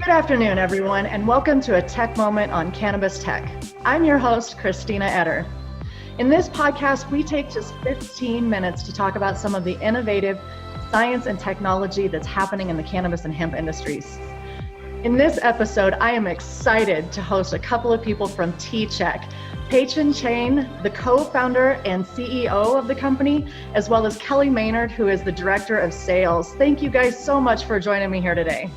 Good afternoon, everyone, and welcome to a Tech Moment on Cannabis Tech. I'm your host, Christina Etter. In this podcast, we take just 15 minutes to talk about some of the innovative science and technology that's happening in the cannabis and hemp industries. In this episode, I am excited to host a couple of people from tCheck, Peichen Chang, the co-founder and CEO of the company, as well as Kelly Maynard, who is the director of sales. Thank you guys so much for joining me here today.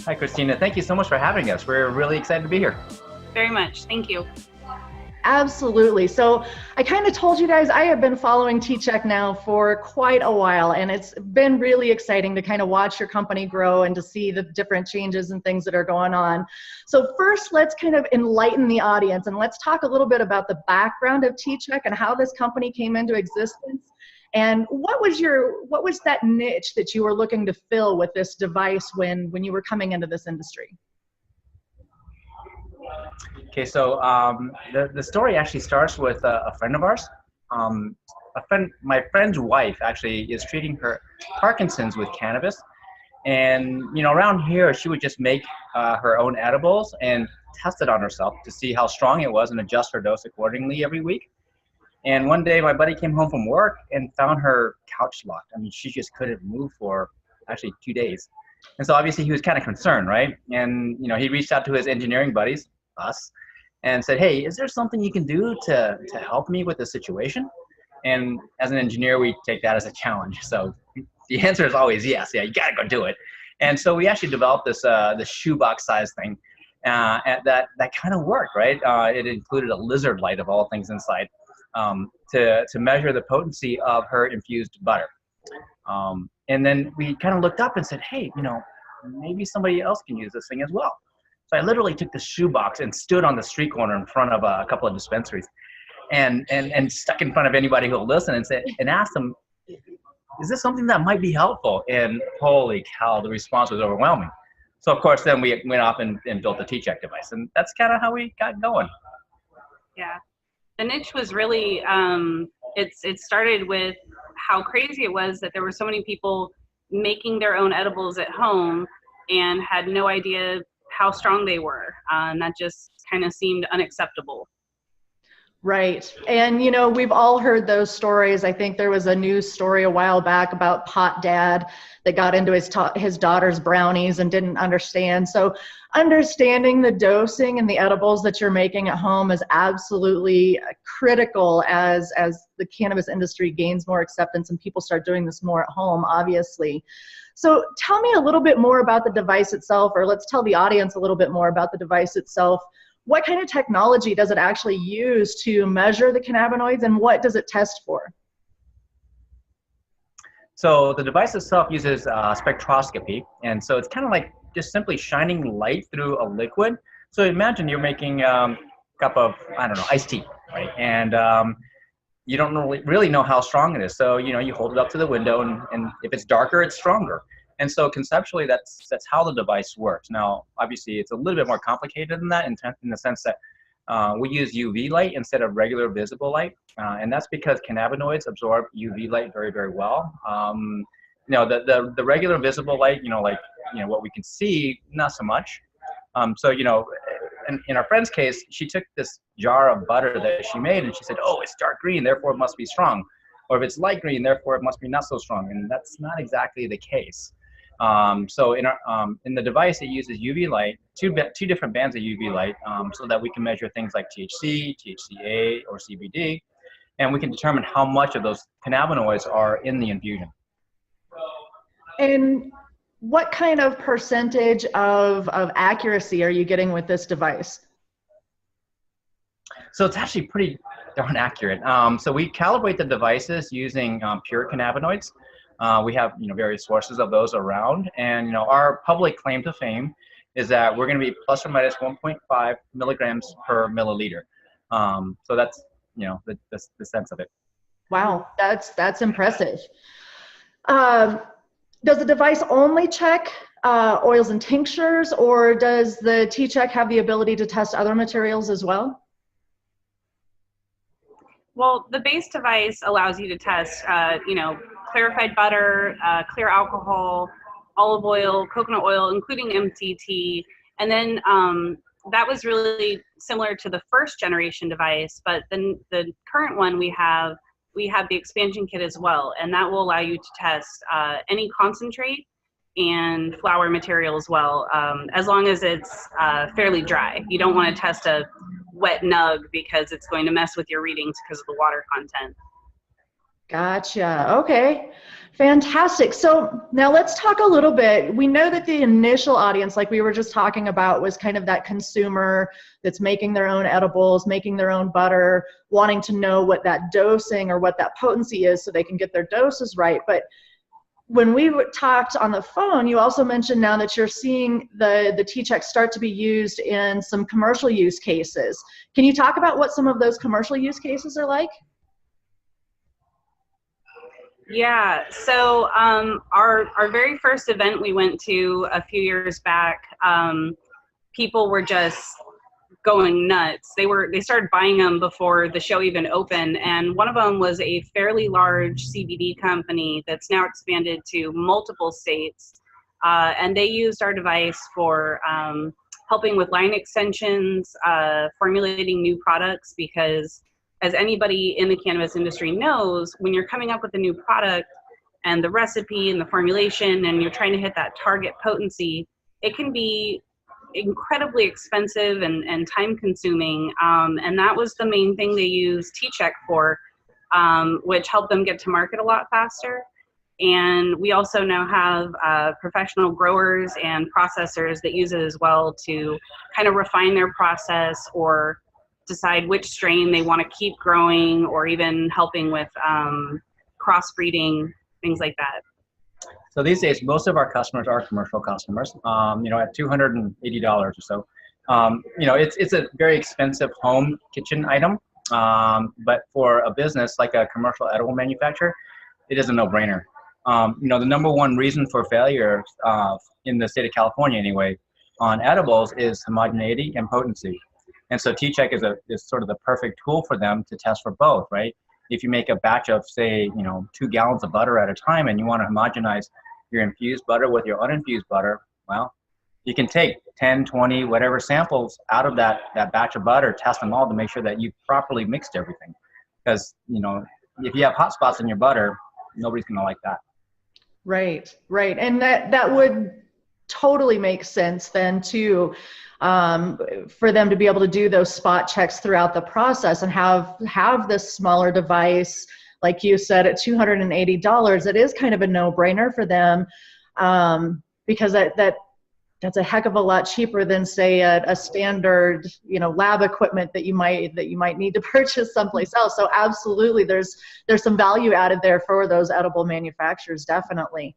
Hi, Christina. Thank you so much for having us. We're really excited to be here. Very much. Thank you. Absolutely. So I kind of told you guys I have been following tCheck now for quite a while, and it's been really exciting to kind of watch your company grow and to see the different changes and things that are going on. So first, let's kind of enlighten the audience and let's talk a little bit about the background of tCheck and how this company came into existence. And what was that niche that you were looking to fill with this device when you were coming into this industry? Okay, so the story actually starts with a friend of ours. My friend's wife actually is treating her Parkinson's with cannabis, and around here she would just make her own edibles and test it on herself to see how strong it was and adjust her dose accordingly every week. And one day my buddy came home from work and found her couch locked. I mean, she just couldn't move for actually 2 days. And so obviously he was kind of concerned, right? And he reached out to his engineering buddies, us, and said, hey, is there something you can do to help me with this situation? And as an engineer, we take that as a challenge. So the answer is always yes. Yeah, you gotta go do it. And so we actually developed this shoebox size thing that kind of worked, right? It included a lizard light of all things inside. To measure the potency of her infused butter. And then we kind of looked up and said, hey, maybe somebody else can use this thing as well. So I literally took the shoebox and stood on the street corner in front of a couple of dispensaries and stuck in front of anybody who will listen and asked them, is this something that might be helpful? And holy cow, the response was overwhelming. So of course, then we went off and built the tCheck device. And that's kind of how we got going. Yeah. The niche was really, it started with how crazy it was that there were so many people making their own edibles at home and had no idea how strong they were. And that just kind of seemed unacceptable. Right. And, we've all heard those stories. I think there was a news story a while back about pot dad that got into his daughter's brownies and didn't understand. So understanding the dosing and the edibles that you're making at home is absolutely critical as the cannabis industry gains more acceptance and people start doing this more at home, obviously. So tell me a little bit more about the device itself, or let's tell the audience a little bit more about the device itself. What kind of technology does it actually use to measure the cannabinoids, and what does it test for? So the device itself uses spectroscopy, and so it's kind of like just simply shining light through a liquid. So imagine you're making a cup of, iced tea, right? And you don't really know how strong it is. So, you hold it up to the window, and if it's darker, it's stronger. And so conceptually, that's how the device works. Now, obviously, it's a little bit more complicated than that in the sense that we use UV light instead of regular visible light. And that's because cannabinoids absorb UV light very, very well. The regular visible light, what we can see, not so much. In our friend's case, she took this jar of butter that she made and she said, oh, it's dark green, therefore it must be strong. Or if it's light green, therefore it must be not so strong. And that's not exactly the case. So in the device, it uses UV light, two different bands of UV light, so that we can measure things like THC, THCA, or CBD, and we can determine how much of those cannabinoids are in the infusion. And what kind of percentage of accuracy are you getting with this device? So it's actually pretty darn accurate. So we calibrate the devices using pure cannabinoids. We have various sources of those around, and our public claim to fame is that we're going to be plus or minus 1.5 milligrams per milliliter. So that's the sense of it. Wow, that's impressive. Does the device only check oils and tinctures, or does the tCheck have the ability to test other materials as well? Well, the base device allows you to test, clarified butter, clear alcohol, olive oil, coconut oil, including MCT. And then that was really similar to the first generation device, but then the current one we have the expansion kit as well, and that will allow you to test any concentrate and flour material as well, as long as it's fairly dry. You don't want to test a wet nug because it's going to mess with your readings because of the water content. Gotcha. Okay. Fantastic. So now let's talk a little bit. We know that the initial audience, like we were just talking about, was kind of that consumer that's making their own edibles, making their own butter, wanting to know what that dosing or what that potency is so they can get their doses right. But when we talked on the phone, you also mentioned now that you're seeing the tCheck start to be used in some commercial use cases. Can you talk about what some of those commercial use cases are like? Yeah, so our very first event we went to a few years back, people were just going nuts. They started buying them before the show even opened, and one of them was a fairly large CBD company that's now expanded to multiple states, and they used our device for helping with line extensions, formulating new products, because as anybody in the cannabis industry knows, when you're coming up with a new product and the recipe and the formulation and you're trying to hit that target potency, it can be incredibly expensive and time consuming. And that was the main thing they used tCheck for, which helped them get to market a lot faster. And we also now have professional growers and processors that use it as well to kind of refine their process or decide which strain they want to keep growing, or even helping with crossbreeding, things like that. So these days, most of our customers are commercial customers, at $280 or so. It's a very expensive home kitchen item, but for a business like a commercial edible manufacturer, it is a no-brainer. The number one reason for failure in the state of California anyway, on edibles is homogeneity and potency. And so tCheck is sort of the perfect tool for them to test for both, right? If you make a batch of, say, 2 gallons of butter at a time and you want to homogenize your infused butter with your uninfused butter, well, you can take 10, 20, whatever samples out of that batch of butter, test them all to make sure that you've properly mixed everything. Because, if you have hot spots in your butter, nobody's going to like that. Right. And that would totally make sense then too, for them to be able to do those spot checks throughout the process and have this smaller device, like you said, at $280. It is kind of a no-brainer for them, because that's a heck of a lot cheaper than, say, a standard lab equipment that you might need to purchase someplace else. So absolutely, there's some value added there for those edible manufacturers, definitely.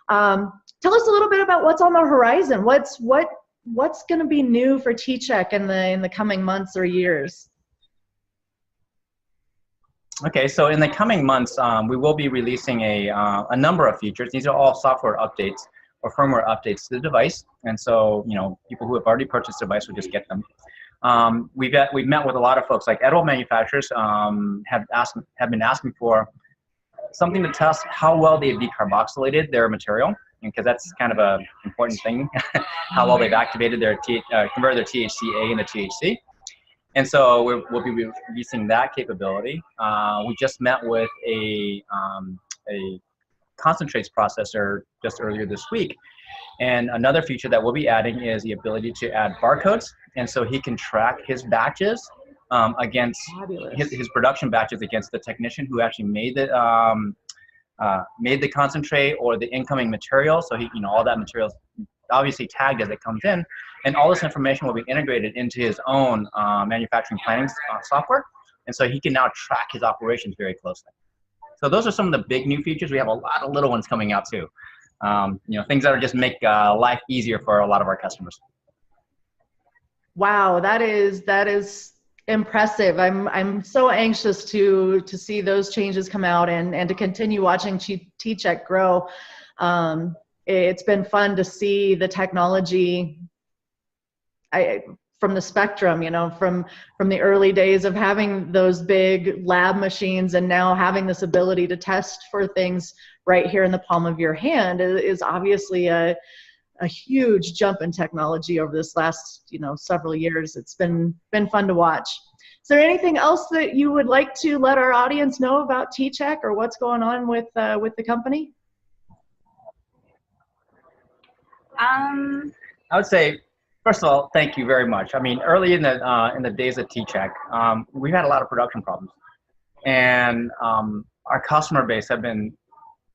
Tell us a little bit about what's on the horizon. What's going to be new for tCheck in the coming months or years? Okay, so in the coming months, we will be releasing a number of features. These are all software updates or firmware updates to the device, and so people who have already purchased the device will just get them. We've met with a lot of folks, like edible manufacturers, have been asking for something to test how well they've decarboxylated their material, because that's kind of an important thing, how well they've activated converted their THCA into THC. And so we'll be releasing that capability. We just met with a concentrates processor just earlier this week. And another feature that we'll be adding is the ability to add barcodes. And so he can track his batches against his production batches against the technician who actually made the concentrate or the incoming material. So all that material is obviously tagged as it comes in, and all this information will be integrated into his own manufacturing planning software. And so he can now track his operations very closely. So those are some of the big new features. We have a lot of little ones coming out too. Things that are just make life easier for a lot of our customers. Wow, that is impressive. I'm so anxious to see those changes come out and to continue watching tCheck grow. It's been fun to see the technology from the spectrum, you know, from the early days of having those big lab machines and now having this ability to test for things right here in the palm of your hand is obviously a huge jump in technology over this last, you know, several years. It's been fun to watch. Is there anything else that you would like to let our audience know about tCheck or what's going on with the company? I would say, first of all, thank you very much. I mean, early in the days of tCheck, we had a lot of production problems, and our customer base have been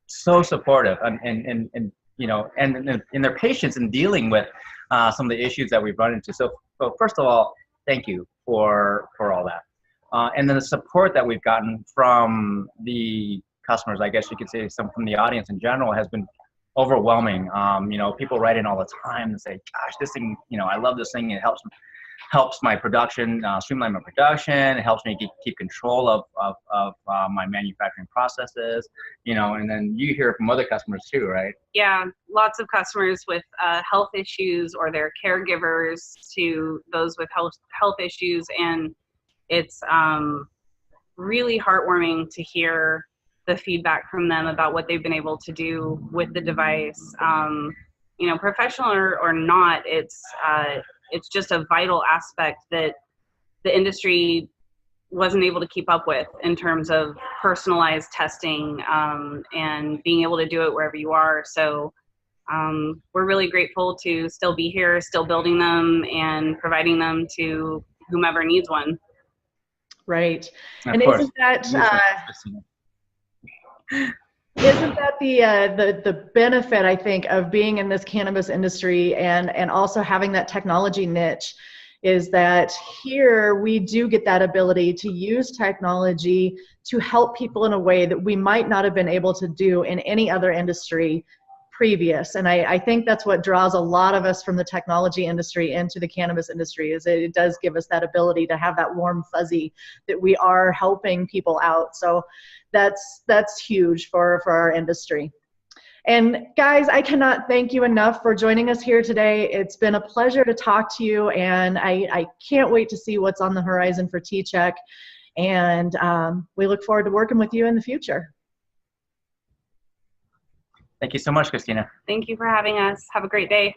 so supportive and you know, and in their patience in dealing with some of the issues that we've run into. So first of all, thank you for all that. And then the support that we've gotten from the customers, I guess you could say some from the audience in general, has been overwhelming. You know, people write in all the time and say, gosh, this thing, you know, I love this thing. It helps my production, streamline my production. It helps me keep control of my manufacturing processes, you know, and then you hear from other customers too, right? Yeah, lots of customers with health issues or their caregivers to those with health issues. And it's really heartwarming to hear the feedback from them about what they've been able to do with the device. You know, professional or not, it's just a vital aspect that the industry wasn't able to keep up with in terms of personalized testing and being able to do it wherever you are. So we're really grateful to still be here, still building them and providing them to whomever needs one. Right. And isn't that the benefit, I think, of being in this cannabis industry and also having that technology niche, is that here we do get that ability to use technology to help people in a way that we might not have been able to do in any other industry previous. And I think that's what draws a lot of us from the technology industry into the cannabis industry, is it does give us that ability to have that warm fuzzy that we are helping people out. So that's huge for our industry. And guys, I cannot thank you enough for joining us here today. It's been a pleasure to talk to you, and I can't wait to see what's on the horizon for tCheck. And we look forward to working with you in the future. Thank you so much, Christina. Thank you for having us. Have a great day.